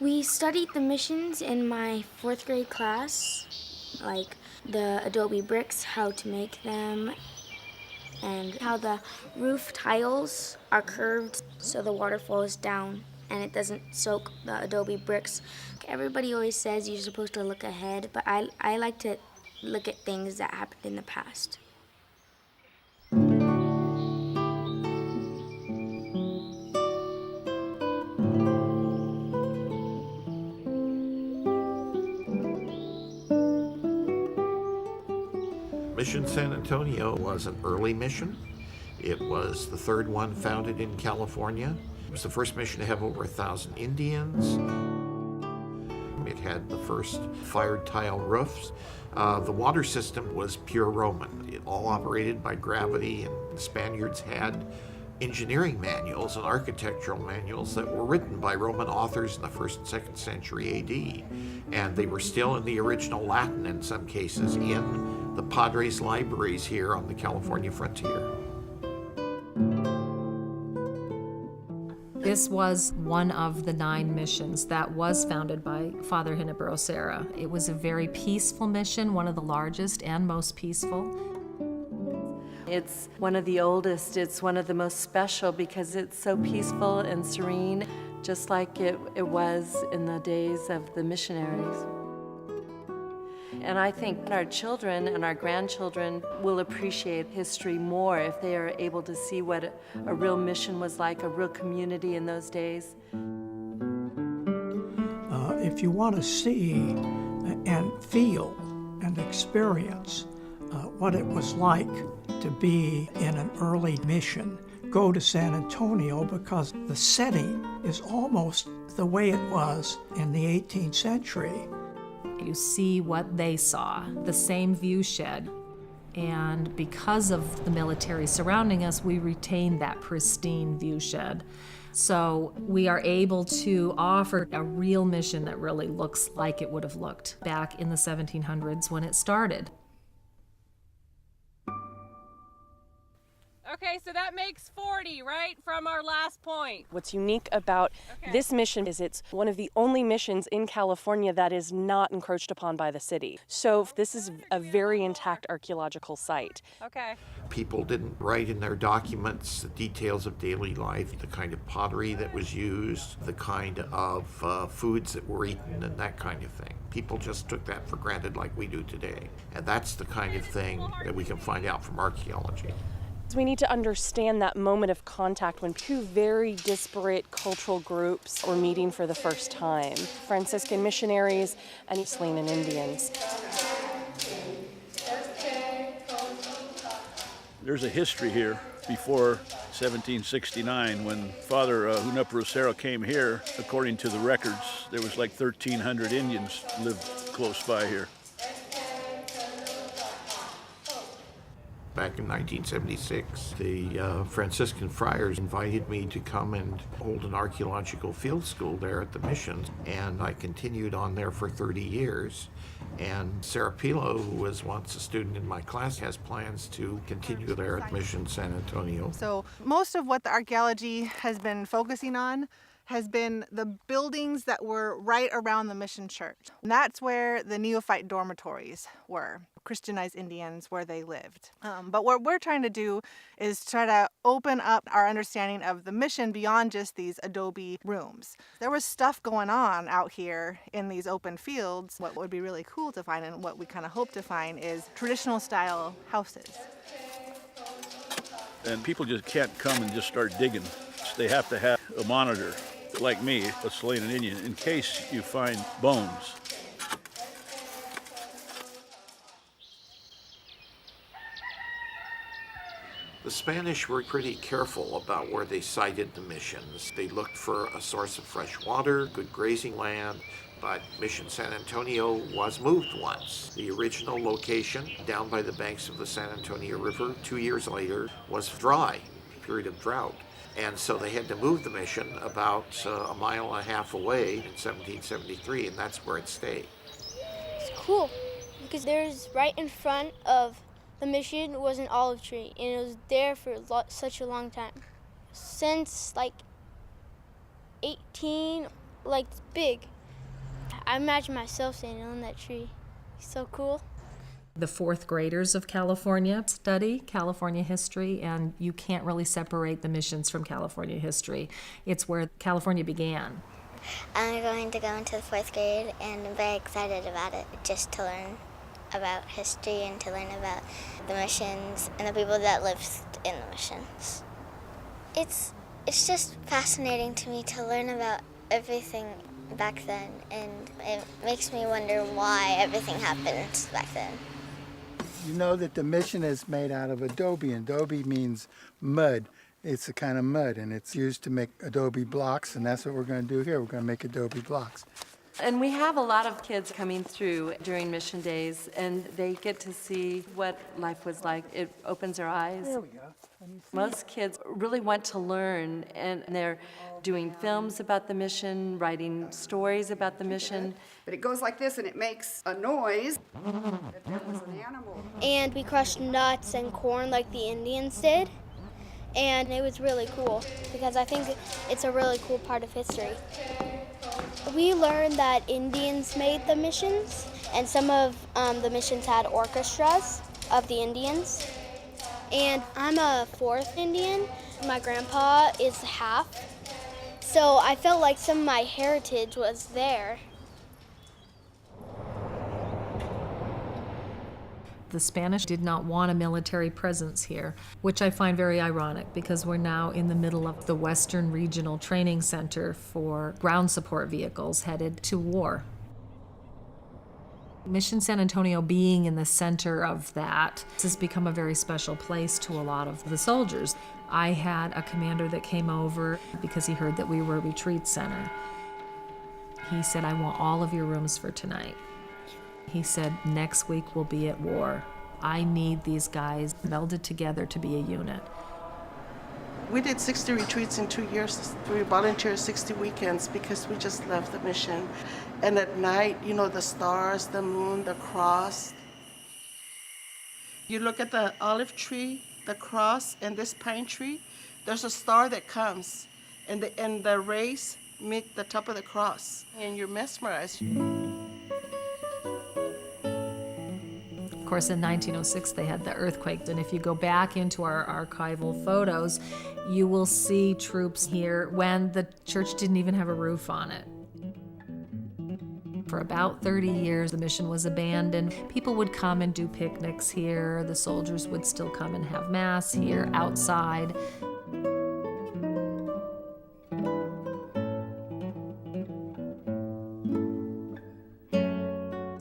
We studied the missions in my fourth grade class, like the adobe bricks, how to make them, and how the roof tiles are curved so the water falls down and it doesn't soak the adobe bricks. Everybody always says you're supposed to look ahead, but I like to look at things that happened in the past. Mission San Antonio was an early mission. It was the third one founded in California. It was the first mission to have over 1,000 Indians. It had the first fired tile roofs. The water system was pure Roman. It all operated by gravity, and the Spaniards had engineering manuals and architectural manuals that were written by Roman authors in the 1st and 2nd century AD. And they were still in the original Latin in some cases in the Padres libraries here on the California frontier. This was one of the 9 missions that was founded by Father Serra. It was a very peaceful mission, one of the largest and most peaceful. It's one of the oldest, it's one of the most special because it's so peaceful and serene, just like it was in the days of the missionaries. And I think our children and our grandchildren will appreciate history more if they are able to see what a real mission was like, a real community in those days. If you want to see and feel and experience what it was like to be in an early mission, go to San Antonio, because the setting is almost the way it was in the 18th century. You see what they saw, the same view shed. And because of the military surrounding us, we retain that pristine view shed. So we are able to offer a real mission that really looks like it would have looked back in the 1700s when it started. Okay, so that makes 40, right, from our last point. What's unique about this mission is it's one of the only missions in California that is not encroached upon by the city. So this is a very intact archaeological site. Okay. People didn't write in their documents the details of daily life, the kind of pottery that was used, the kind of foods that were eaten, and that kind of thing. People just took that for granted like we do today. And that's the kind of thing that we can find out from archaeology. We need to understand that moment of contact when 2 very disparate cultural groups were meeting for the first time. Franciscan missionaries and Salinan Indians. There's a history here before 1769 when Father Serra came here. According to the records, there was like 1,300 Indians lived close by here. Back in 1976, the Franciscan friars invited me to come and hold an archaeological field school there at the mission, and I continued on there for 30 years. And Sarah Pilo, who was once a student in my class, has plans to continue there at Mission San Antonio. So most of what the archaeology has been focusing on has been the buildings that were right around the mission church. And that's where the neophyte dormitories were, Christianized Indians, where they lived. But what we're trying to do is try to open up our understanding of the mission beyond just these adobe rooms. There was stuff going on out here in these open fields. What would be really cool to find, and what we kind of hope to find, is traditional style houses. And people just can't come and just start digging. They have to have a monitor, like me, a Salinan Indian, in case you find bones. The Spanish were pretty careful about where they sited the missions. They looked for a source of fresh water, good grazing land, but Mission San Antonio was moved once. The original location, down by the banks of the San Antonio River, 2 years later, was dry, a period of drought. And so they had to move the mission about a mile and a half away in 1773, and that's where it stayed. It's cool because there's right in front of the mission was an olive tree, and it was there for such a long time. Since like 18 like big. I imagine myself standing on that tree. It's so cool. The fourth graders of California study California history, and you can't really separate the missions from California history. It's where California began. I'm going to go into the fourth grade, and I'm very excited about it, just to learn about history and to learn about the missions and the people that lived in the missions. It's just fascinating to me to learn about everything back then, and it makes me wonder why everything happened back then. You know that the mission is made out of adobe, and adobe means mud. It's a kind of mud, and it's used to make adobe blocks, and that's what we're going to do here. We're going to make adobe blocks. And we have a lot of kids coming through during mission days, and they get to see what life was like. It opens their eyes. There we go. Most kids really want to learn, and they're doing films about the mission, writing stories about the mission. But it goes like this, and it makes a noise. That was an animal. And we crushed nuts and corn like the Indians did. And it was really cool because I think it's a really cool part of history. We learned that Indians made the missions, and some of the missions had orchestras of the Indians. And I'm a fourth Indian. My grandpa is half. So I felt like some of my heritage was there. The Spanish did not want a military presence here, which I find very ironic because we're now in the middle of the Western Regional Training Center for ground support vehicles headed to war. Mission San Antonio being in the center of that has become a very special place to a lot of the soldiers. I had a commander that came over because he heard that we were a retreat center. He said, "I want all of your rooms for tonight." He said, "Next week we'll be at war. I need these guys melded together to be a unit." We did 60 retreats in 2 years. We volunteered 60 weekends because we just left the mission. And at night, you know, the stars, the moon, the cross. You look at the olive tree, the cross, and this pine tree, there's a star that comes, and the rays meet the top of the cross, and you're mesmerized. Of course, in 1906, they had the earthquake, and if you go back into our archival photos, you will see troops here when the church didn't even have a roof on it. For about 30 years, the mission was abandoned. People would come and do picnics here. The soldiers would still come and have mass here outside.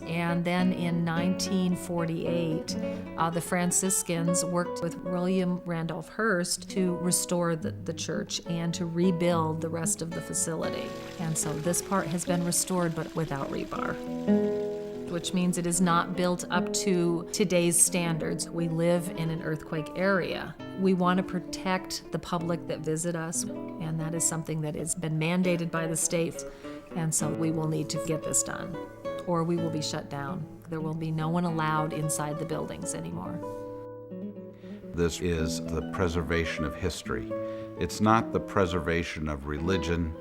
And then in 1948, the Franciscans worked with William Randolph Hearst to restore the church and to rebuild the rest of the facility. And so this part has been restored, but without rebar, which means it is not built up to today's standards. We live in an earthquake area. We want to protect the public that visit us, and that is something that has been mandated by the state. And so we will need to get this done, or we will be shut down. There will be no one allowed inside the buildings anymore. This is the preservation of history. It's not the preservation of religion.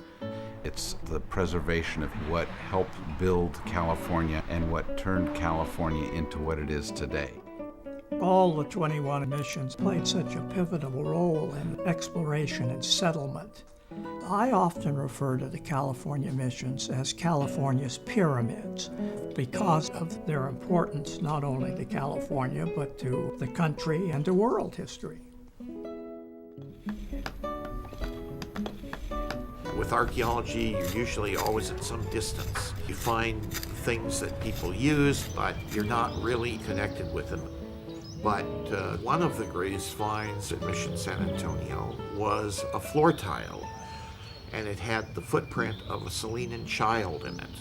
It's the preservation of what helped build California and what turned California into what it is today. All the 21 missions played such a pivotal role in exploration and settlement. I often refer to the California missions as California's pyramids because of their importance not only to California but to the country and to world history. With archaeology, you're usually always at some distance. You find things that people use, but you're not really connected with them. But one of the greatest finds at Mission San Antonio was a floor tile, and it had the footprint of a Salinan child in it.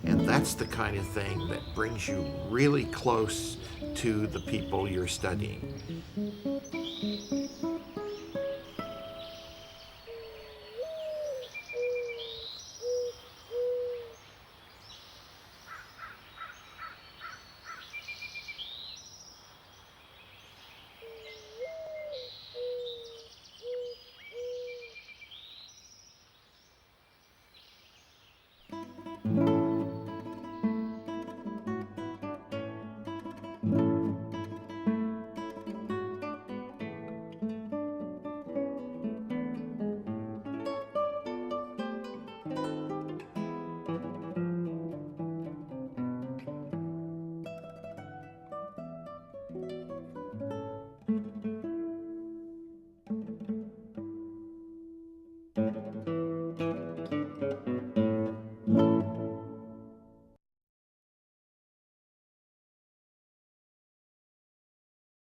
And that's the kind of thing that brings you really close to the people you're studying.